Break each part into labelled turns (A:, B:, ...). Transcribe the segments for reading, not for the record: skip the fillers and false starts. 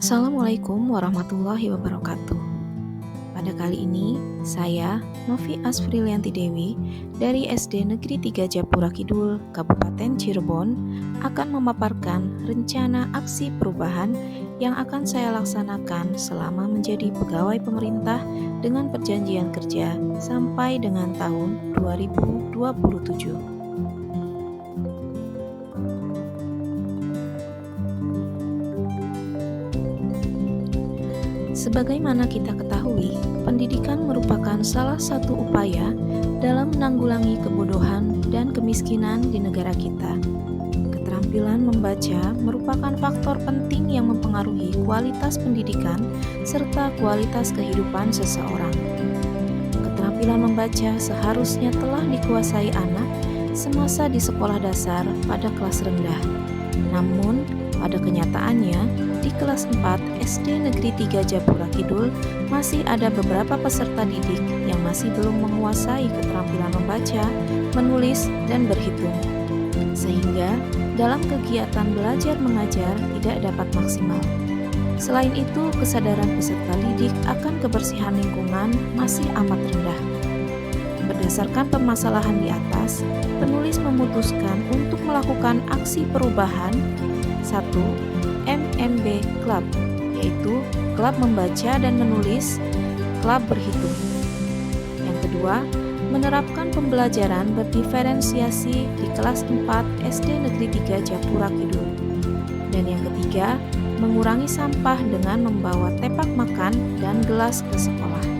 A: Assalamualaikum warahmatullahi wabarakatuh. Pada kali ini, saya, Novi Asfrilianti Dewi, dari SD Negeri 3 Japura Kidul, Kabupaten Cirebon, akan memaparkan rencana aksi perubahan yang akan saya laksanakan selama menjadi pegawai pemerintah dengan perjanjian kerja sampai dengan tahun 2027. Sebagaimana kita ketahui, pendidikan merupakan salah satu upaya dalam menanggulangi kebodohan dan kemiskinan di negara kita. Keterampilan membaca merupakan faktor penting yang mempengaruhi kualitas pendidikan serta kualitas kehidupan seseorang. Keterampilan membaca seharusnya telah dikuasai anak semasa di sekolah dasar pada kelas rendah. Namun, pada kenyataannya, di kelas 4 SD Negeri 3 Japura Kidul masih ada beberapa peserta didik yang masih belum menguasai keterampilan membaca, menulis, dan berhitung. Sehingga, dalam kegiatan belajar mengajar tidak dapat maksimal. Selain itu, kesadaran peserta didik akan kebersihan lingkungan masih amat rendah. Berdasarkan permasalahan di atas, penulis memutuskan untuk melakukan aksi perubahan 1. MMB Club, yaitu klub membaca dan menulis, klub berhitung. Yang kedua, menerapkan pembelajaran berdiferensiasi di kelas 4 SD Negeri 3 Japura Kidul. Dan yang ketiga, mengurangi sampah dengan membawa tepak makan dan gelas ke sekolah.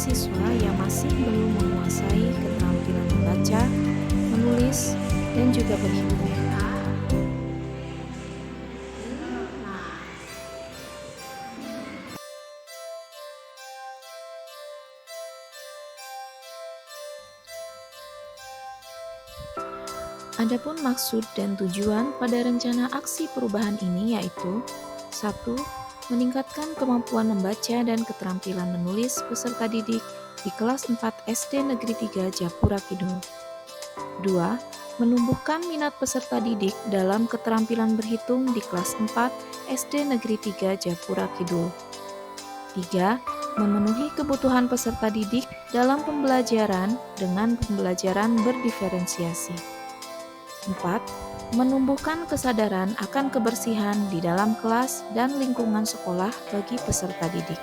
A: Siswa yang masih belum menguasai keterampilan membaca, menulis, dan juga berhitung. Adapun maksud dan tujuan pada rencana aksi perubahan ini yaitu 1. Meningkatkan kemampuan membaca dan keterampilan menulis peserta didik di kelas 4 SD Negeri 3 Japura Kidul. 2. Menumbuhkan minat peserta didik dalam keterampilan berhitung di kelas 4 SD Negeri 3 Japura Kidul. 3. Memenuhi kebutuhan peserta didik dalam pembelajaran dengan pembelajaran berdiferensiasi. 4. Menumbuhkan kesadaran akan kebersihan di dalam kelas dan lingkungan sekolah bagi peserta didik.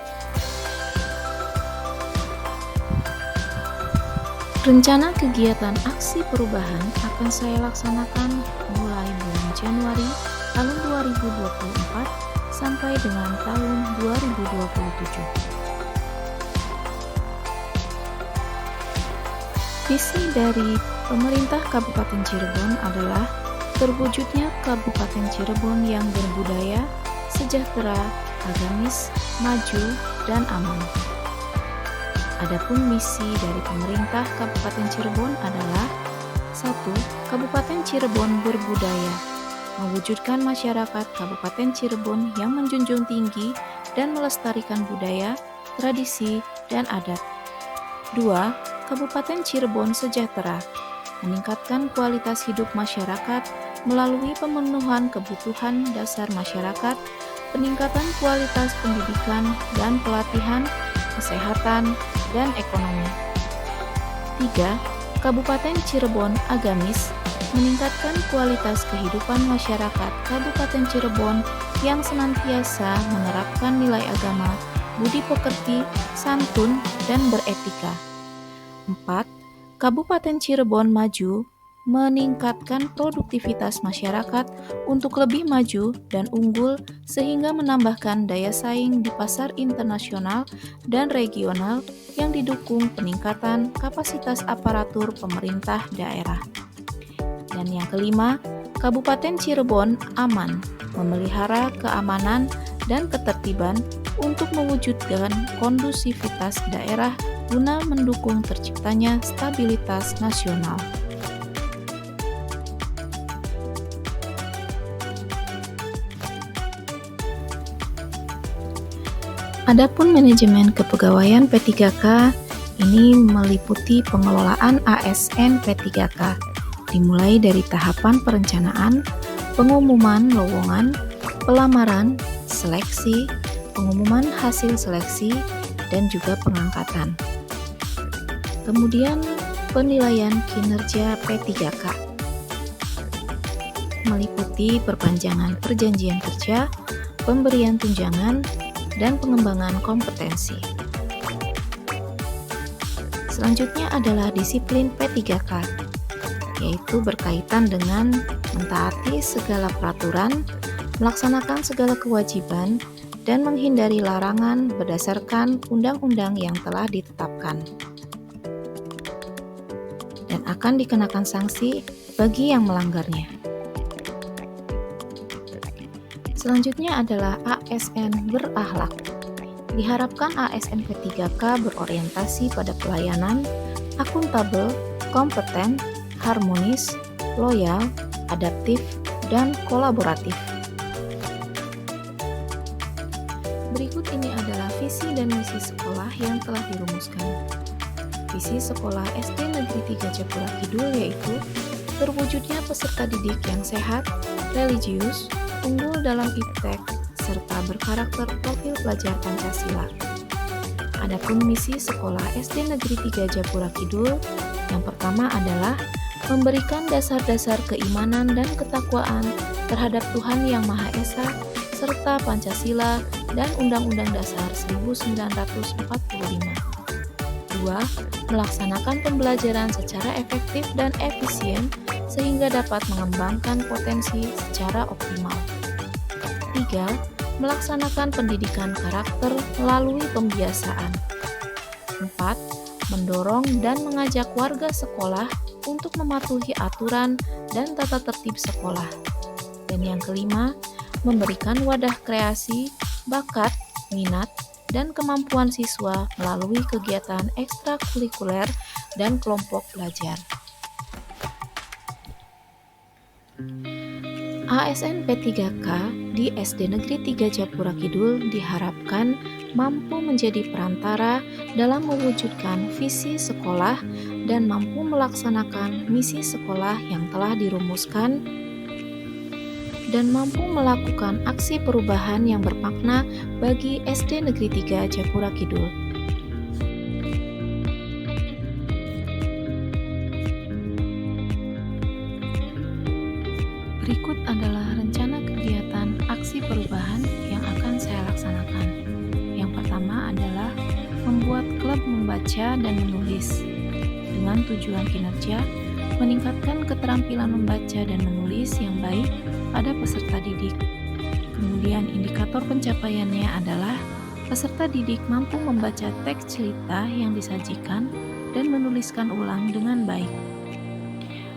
A: Rencana kegiatan aksi perubahan akan saya laksanakan mulai bulan Januari tahun 2024 sampai dengan tahun 2027. Visi dari pemerintah Kabupaten Cirebon adalah terwujudnya Kabupaten Cirebon yang berbudaya, sejahtera, agamis, maju, dan aman. Adapun misi dari pemerintah Kabupaten Cirebon adalah 1. Kabupaten Cirebon berbudaya, mewujudkan masyarakat Kabupaten Cirebon yang menjunjung tinggi dan melestarikan budaya, tradisi, dan adat. 2. Kabupaten Cirebon sejahtera, meningkatkan kualitas hidup masyarakat melalui pemenuhan kebutuhan dasar masyarakat, peningkatan kualitas pendidikan dan pelatihan, kesehatan, dan ekonomi. 3. Kabupaten Cirebon agamis, meningkatkan kualitas kehidupan masyarakat Kabupaten Cirebon yang senantiasa menerapkan nilai agama, budi pekerti, santun, dan beretika. 4. Kabupaten Cirebon maju, meningkatkan produktivitas masyarakat untuk lebih maju dan unggul sehingga menambahkan daya saing di pasar internasional dan regional yang didukung peningkatan kapasitas aparatur pemerintah daerah. Dan yang kelima, Kabupaten Cirebon aman, memelihara keamanan dan ketertiban untuk mewujudkan kondusivitas daerah guna mendukung terciptanya stabilitas nasional. Adapun manajemen kepegawaian P3K ini meliputi pengelolaan ASN P3K, dimulai dari tahapan perencanaan, pengumuman lowongan, pelamaran, seleksi, pengumuman hasil seleksi, dan juga pengangkatan. Kemudian penilaian kinerja P3K meliputi perpanjangan perjanjian kerja, pemberian tunjangan, dan pengembangan kompetensi. Selanjutnya adalah disiplin P3K, yaitu berkaitan dengan mentaati segala peraturan, melaksanakan segala kewajiban, dan menghindari larangan berdasarkan undang-undang yang telah ditetapkan. Dan akan dikenakan sanksi bagi yang melanggarnya. Selanjutnya adalah ASN berakhlak. Diharapkan ASN P3K berorientasi pada pelayanan, akuntabel, kompeten, harmonis, loyal, adaptif, dan kolaboratif. Berikut ini adalah visi dan misi sekolah yang telah dirumuskan. Visi sekolah SD Negeri 3 Japura Kidul yaitu terwujudnya peserta didik yang sehat, religius, unggul dalam iptek, serta berkarakter profil pelajar Pancasila. Adapun misi sekolah SD Negeri 3 Japura Kidul yang pertama adalah memberikan dasar-dasar keimanan dan ketakwaan terhadap Tuhan Yang Maha Esa serta Pancasila dan Undang-Undang Dasar 1945. 2. Melaksanakan pembelajaran secara efektif dan efisien sehingga dapat mengembangkan potensi secara optimal. 3. Melaksanakan pendidikan karakter melalui pembiasaan. 4. Mendorong dan mengajak warga sekolah untuk mematuhi aturan dan tata tertib sekolah. Dan yang kelima, memberikan wadah kreasi, bakat, minat, dan kemampuan siswa melalui kegiatan ekstrakurikuler dan kelompok belajar. ASN P3K di SD Negeri 3 Japura Kidul diharapkan mampu menjadi perantara dalam mewujudkan visi sekolah dan mampu melaksanakan misi sekolah yang telah dirumuskan dan mampu melakukan aksi perubahan yang bermakna bagi SD Negeri 3 Japura Kidul. Berikut adalah rencana kegiatan aksi perubahan yang akan saya laksanakan. Yang pertama adalah membuat klub membaca dan menulis dengan tujuan kinerja meningkatkan keterampilan membaca dan menulis yang baik pada peserta didik. Kemudian indikator pencapaiannya adalah peserta didik mampu membaca teks cerita yang disajikan dan menuliskan ulang dengan baik.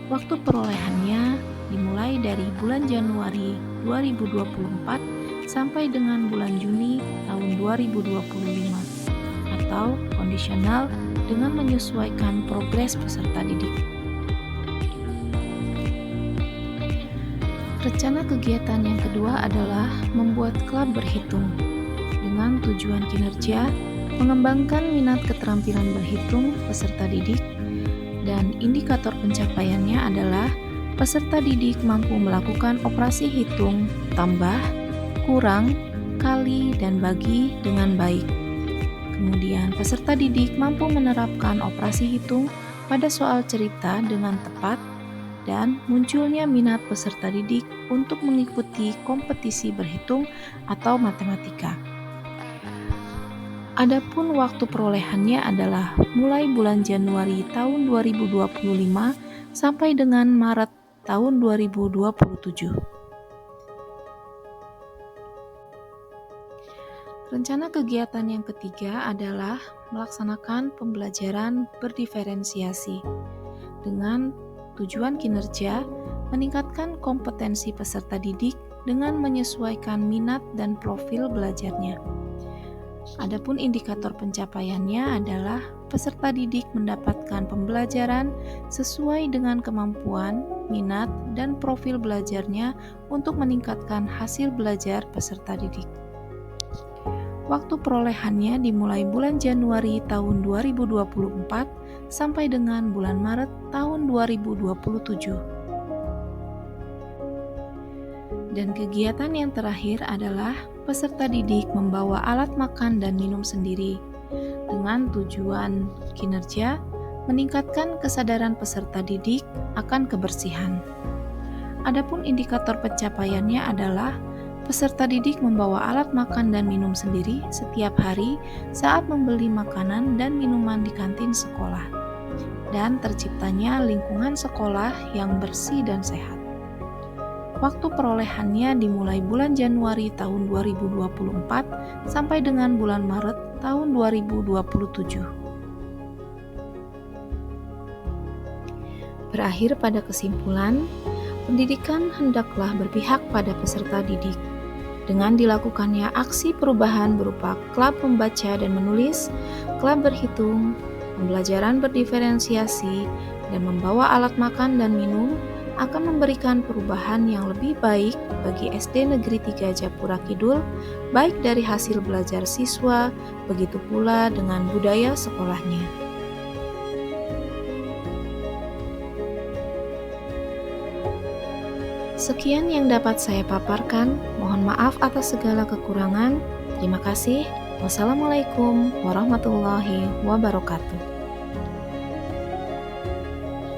A: Waktu perolehannya dimulai dari bulan Januari 2024 sampai dengan bulan Juni tahun 2025 atau kondisional dengan menyesuaikan progres peserta didik. Rencana kegiatan yang kedua adalah membuat klub berhitung dengan tujuan kinerja, mengembangkan minat keterampilan berhitung peserta didik, dan indikator pencapaiannya adalah peserta didik mampu melakukan operasi hitung, tambah, kurang, kali, dan bagi dengan baik. Kemudian peserta didik mampu menerapkan operasi hitung pada soal cerita dengan tepat dan munculnya minat peserta didik untuk mengikuti kompetisi berhitung atau matematika. Adapun waktu perolehannya adalah mulai bulan Januari tahun 2025 sampai dengan Maret tahun 2027. Rencana kegiatan yang ketiga adalah melaksanakan pembelajaran berdiferensiasi dengan tujuan kinerja meningkatkan kompetensi peserta didik dengan menyesuaikan minat dan profil belajarnya. Adapun indikator pencapaiannya adalah peserta didik mendapatkan pembelajaran sesuai dengan kemampuan, minat, dan profil belajarnya untuk meningkatkan hasil belajar peserta didik. Waktu perolehannya dimulai bulan Januari tahun 2024 sampai dengan bulan Maret tahun 2027. Dan kegiatan yang terakhir adalah peserta didik membawa alat makan dan minum sendiri dengan tujuan kinerja meningkatkan kesadaran peserta didik akan kebersihan. Adapun indikator pencapaiannya adalah peserta didik membawa alat makan dan minum sendiri setiap hari saat membeli makanan dan minuman di kantin sekolah, dan terciptanya lingkungan sekolah yang bersih dan sehat. Waktu perolehannya dimulai bulan Januari tahun 2024 sampai dengan bulan Maret tahun 2027. Berakhir pada kesimpulan, pendidikan hendaklah berpihak pada peserta didik. Dengan dilakukannya aksi perubahan berupa klub membaca dan menulis, klub berhitung, pembelajaran berdiferensiasi, dan membawa alat makan dan minum, akan memberikan perubahan yang lebih baik bagi SD Negeri 3 Japura Kidul, baik dari hasil belajar siswa, begitu pula dengan budaya sekolahnya. Sekian yang dapat saya paparkan, mohon maaf atas segala kekurangan. Terima kasih. Wassalamualaikum warahmatullahi wabarakatuh.